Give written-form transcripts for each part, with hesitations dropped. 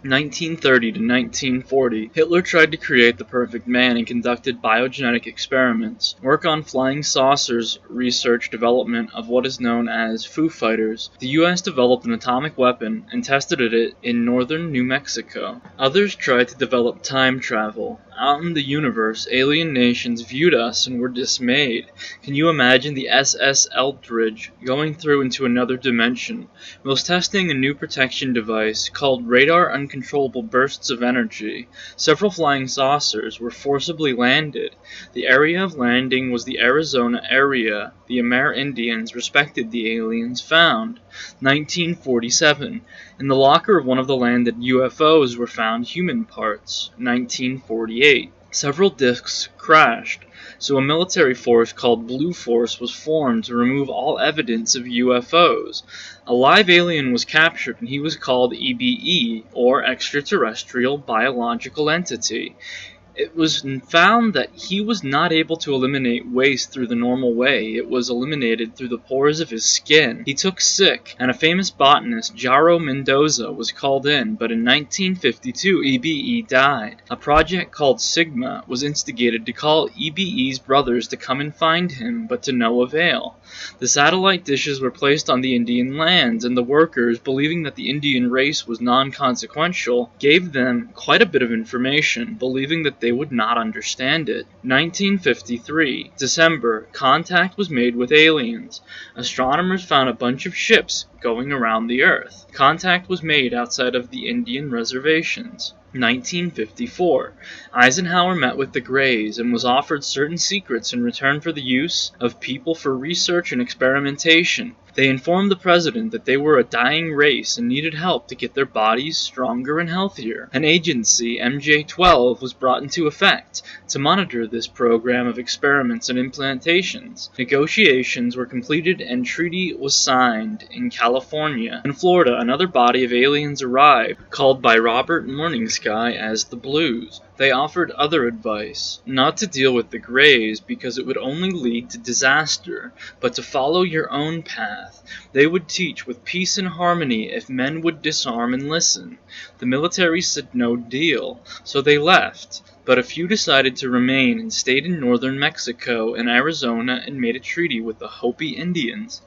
1930 to 1940, Hitler tried to create the perfect man and conducted biogenetic experiments. Work on flying saucers research development of what is known as Foo Fighters. The US developed an atomic weapon and tested it in northern New Mexico. Others tried to develop time travel. Out in the universe, alien nations viewed us and were dismayed. Can you imagine the SS Eldridge going through into another dimension, whilst testing a new protection device called radar uncontrollable bursts of energy? Several flying saucers were forcibly landed. The area of landing was the Arizona area. The Amerindians respected the aliens found. 1947. In the locker of one of the landed UFOs were found human parts. 1948. Several discs crashed, so a military force called Blue Force was formed to remove all evidence of UFOs. A live alien was captured and he was called EBE, or Extraterrestrial Biological Entity. It was found that he was not able to eliminate waste through the normal way. It was eliminated through the pores of his skin. He took sick, and a famous botanist, Jairo Mendoza, was called in, but in 1952 EBE died. A project called Sigma was instigated to call EBE's brothers to come and find him, but to no avail. The satellite dishes were placed on the Indian lands, and the workers, believing that the Indian race was non-consequential, gave them quite a bit of information, believing that they would not understand it. 1953, December, contact was made with aliens. Astronomers found a bunch of ships going around the Earth. Contact was made outside of the Indian reservations. 1954, Eisenhower met with the Greys and was offered certain secrets in return for the use of people for research and experimentation. They informed the president that they were a dying race and needed help to get their bodies stronger and healthier. An agency, MJ-12, was brought into effect to monitor this program of experiments and implantations. Negotiations were completed and treaty was signed in California. In Florida, another body of aliens arrived, called by Robert Morningsky as the Blues. They offered other advice, not to deal with the Greys because it would only lead to disaster, but to follow your own path. They would teach with peace and harmony if men would disarm and listen. The military said no deal, so they left. But a few decided to remain and stayed in northern Mexico and Arizona and made a treaty with the Hopi Indians.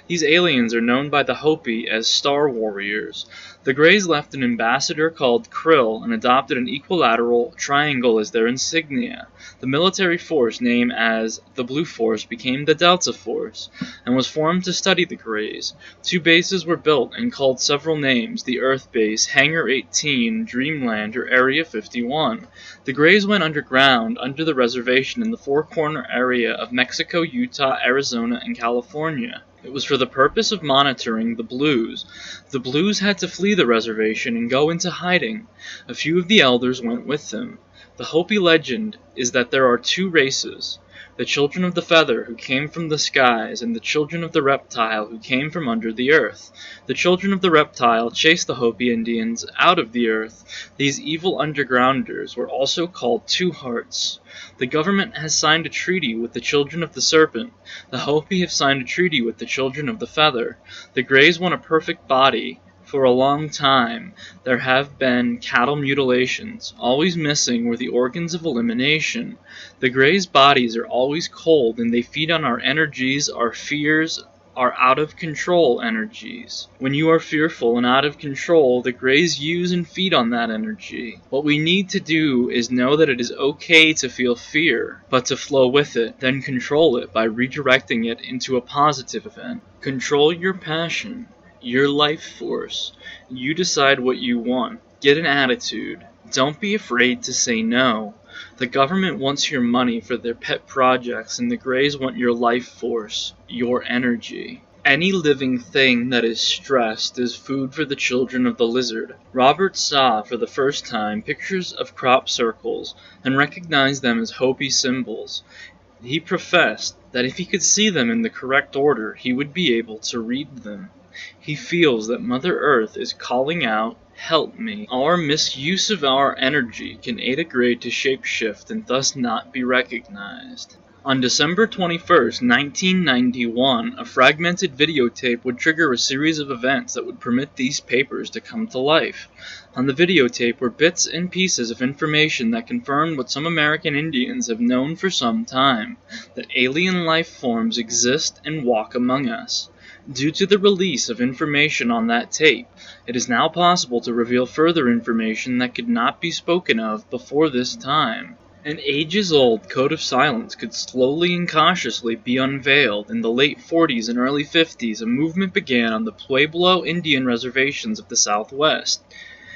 These aliens are known by the Hopi as Star Warriors. The Greys left an ambassador called Krill and adopted an equilateral triangle as their insignia. The military force named as the Blue Force became the Delta Force and was formed to study the Greys. 2 bases were built and called several names: the Earth Base, Hangar 18, Dreamland, or Area 51. The Greys went underground under the reservation in the four-corner area of Mexico, Utah, Arizona, and California. It was for the purpose of monitoring the Blues. The Blues had to flee the reservation and go into hiding. A few of the elders went with them. The Hopi legend is that there are 2 races: the children of the feather, who came from the skies, and the children of the reptile, who came from under the earth. The children of the reptile chased the Hopi Indians out of the earth. These evil undergrounders were also called Two Hearts. The government has signed a treaty with the children of the serpent. The Hopi have signed a treaty with the children of the feather. The Greys want a perfect body. For a long time, there have been cattle mutilations. Always missing were the organs of elimination. The Greys' bodies are always cold, and they feed on our energies, our fears, our out-of-control energies. When you are fearful and out of control, the Greys use and feed on that energy. What we need to do is know that it is okay to feel fear, but to flow with it, then control it by redirecting it into a positive event. Control your passion, your life force. You decide what you want. Get an attitude. Don't be afraid to say no. The government wants your money for their pet projects, and the Greys want your life force, your energy. Any living thing that is stressed is food for the children of the lizard. Robert saw for the first time pictures of crop circles and recognized them as Hopi symbols. He professed that if he could see them in the correct order, he would be able to read them. He feels that Mother Earth is calling out, "Help me." Our misuse of our energy can aid a grade to shapeshift and thus not be recognized. On December 21st, 1991, a fragmented videotape would trigger a series of events that would permit these papers to come to life. On the videotape were bits and pieces of information that confirmed what some American Indians have known for some time, that alien life forms exist and walk among us. Due to the release of information on that tape, it is now possible to reveal further information that could not be spoken of before this time. An ages-old code of silence could slowly and cautiously be unveiled. In the late 40s and early 50s, a movement began on the Pueblo Indian reservations of the Southwest.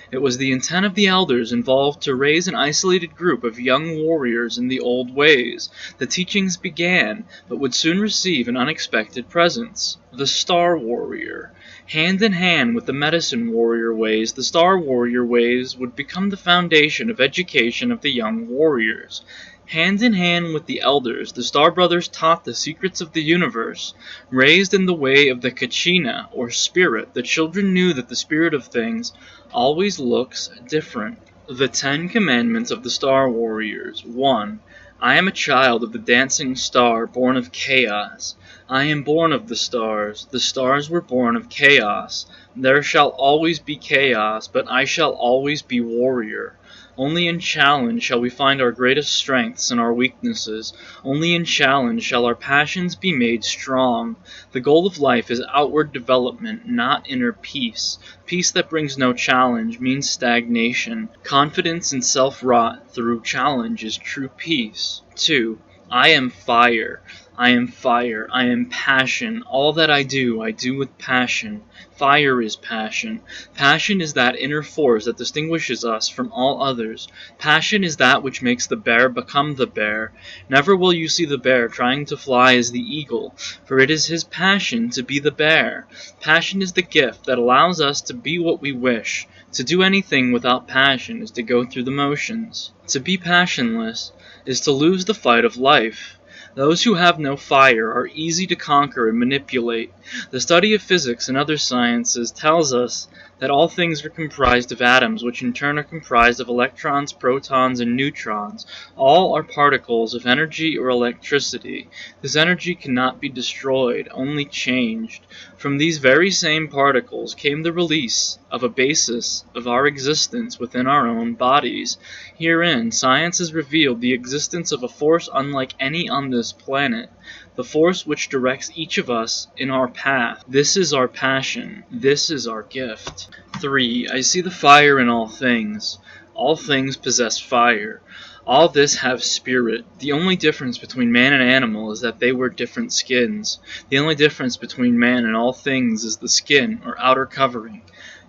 It was the intent of the elders involved to raise an isolated group of young warriors in the old ways. The teachings began, but would soon receive an unexpected presence: the Star Warrior. Hand in hand with the medicine warrior ways, the Star Warrior ways would become the foundation of education of the young warriors. Hand in hand with the elders, the Star Brothers taught the secrets of the universe. Raised in the way of the Kachina, or spirit, the children knew that the spirit of things always looks different. The 10 Commandments of the Star Warriors. 1. I am a child of the dancing star, born of chaos. I am born of the stars were born of chaos. There shall always be chaos, but I shall always be warrior. Only in challenge shall we find our greatest strengths and our weaknesses. Only in challenge shall our passions be made strong. The goal of life is outward development, not inner peace. Peace that brings no challenge means stagnation. Confidence and self-wrought through challenge is true peace. 2. I am fire. I am fire. I am passion. All that I do with passion. Fire is passion. Passion is that inner force that distinguishes us from all others. Passion is that which makes the bear become the bear. Never will you see the bear trying to fly as the eagle, for it is his passion to be the bear. Passion is the gift that allows us to be what we wish. To do anything without passion is to go through the motions. To be passionless is to lose the fight of life. Those who have no fire are easy to conquer and manipulate. The study of physics and other sciences tells us that all things are comprised of atoms, which in turn are comprised of electrons, protons, and neutrons. All are particles of energy or electricity. This energy cannot be destroyed, only changed. From these very same particles came the release of a basis of our existence within our own bodies. Herein, science has revealed the existence of a force unlike any on this planet, the force which directs each of us in our path. This is our passion. This is our gift. 3. I see the fire in all things. All things possess fire. All this have spirit. The only difference between man and animal is that they wear different skins. The only difference between man and all things is the skin, or outer covering.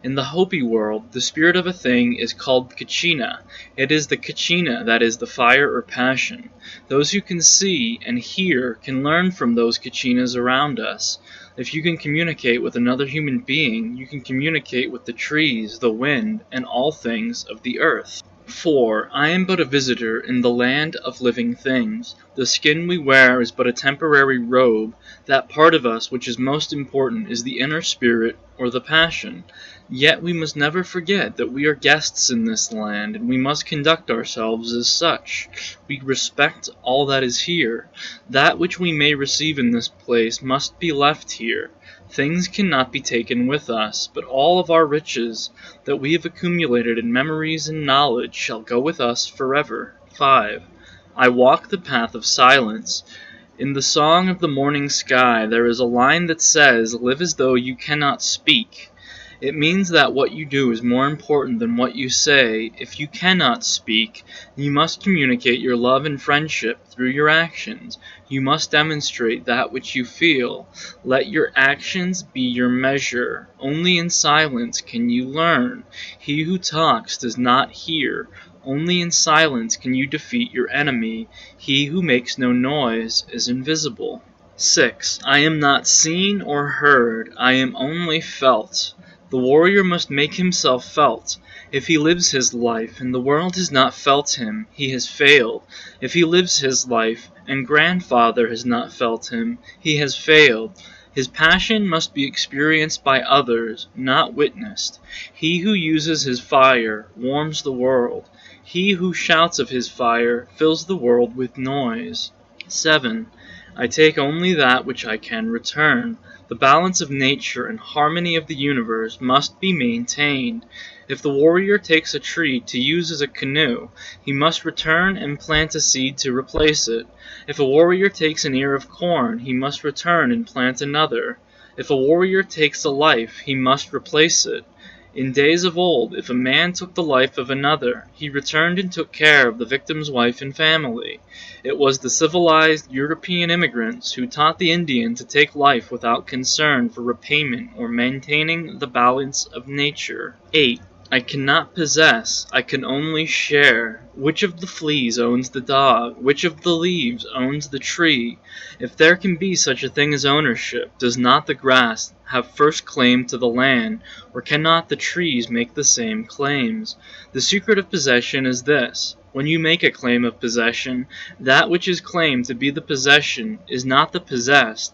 In the Hopi world, the spirit of a thing is called Kachina. It is the Kachina that is the fire or passion. Those who can see and hear can learn from those Kachinas around us. If you can communicate with another human being, you can communicate with the trees, the wind, and all things of the earth. 4. I am but a visitor in the land of living things. The skin we wear is but a temporary robe. That part of us which is most important is the inner spirit, or the passion. Yet we must never forget that we are guests in this land, and we must conduct ourselves as such. We respect all that is here. That which we may receive in this place must be left here. Things cannot be taken with us, but all of our riches that we have accumulated in memories and knowledge shall go with us forever. 5. I walk the path of silence. In the song of the morning sky, there is a line that says, "Live as though you cannot speak." It means that what you do is more important than what you say. If you cannot speak, you must communicate your love and friendship through your actions. You must demonstrate that which you feel. Let your actions be your measure. Only in silence can you learn. He who talks does not hear. Only in silence can you defeat your enemy. He who makes no noise is invisible. 6. I am not seen or heard. I am only felt. The warrior must make himself felt. If he lives his life, and the world has not felt him, he has failed. If he lives his life, and grandfather has not felt him, he has failed. His passion must be experienced by others, not witnessed. He who uses his fire warms the world. He who shouts of his fire fills the world with noise. 7. I take only that which I can return. The balance of nature and harmony of the universe must be maintained. If the warrior takes a tree to use as a canoe, he must return and plant a seed to replace it. If a warrior takes an ear of corn, he must return and plant another. If a warrior takes a life, he must replace it. In days of old, if a man took the life of another, he returned and took care of the victim's wife and family. It was the civilized European immigrants who taught the Indian to take life without concern for repayment or maintaining the balance of nature. 8. I cannot possess, I can only share. Which of the fleas owns the dog? Which of the leaves owns the tree? If there can be such a thing as ownership, does not the grass have first claim to the land, or cannot the trees make the same claims? The secret of possession is this: when you make a claim of possession, that which is claimed to be the possession is not the possessed.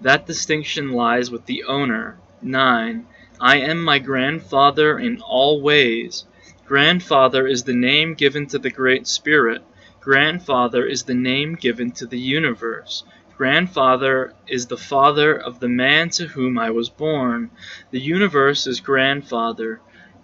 That distinction lies with the owner. 9. I am my grandfather in all ways. Grandfather is the name given to the Great Spirit. Grandfather is the name given to the universe. Grandfather is the father of the man to whom I was born. The universe is grandfather.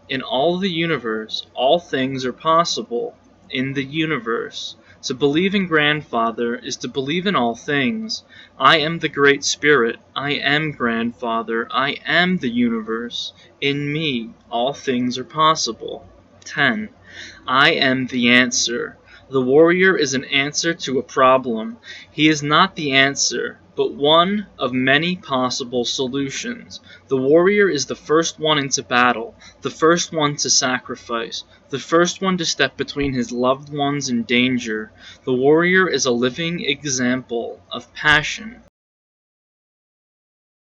In all the universe, all things are possible. In the universe. To believe in grandfather is to believe in all things. I am the Great Spirit. I am grandfather. I am the universe. In me, all things are possible. 10. I am the answer. The warrior is an answer to a problem. He is not the answer, but one of many possible solutions. The warrior is the first one into battle, the first one to sacrifice, the first one to step between his loved ones in danger. The warrior is a living example of passion.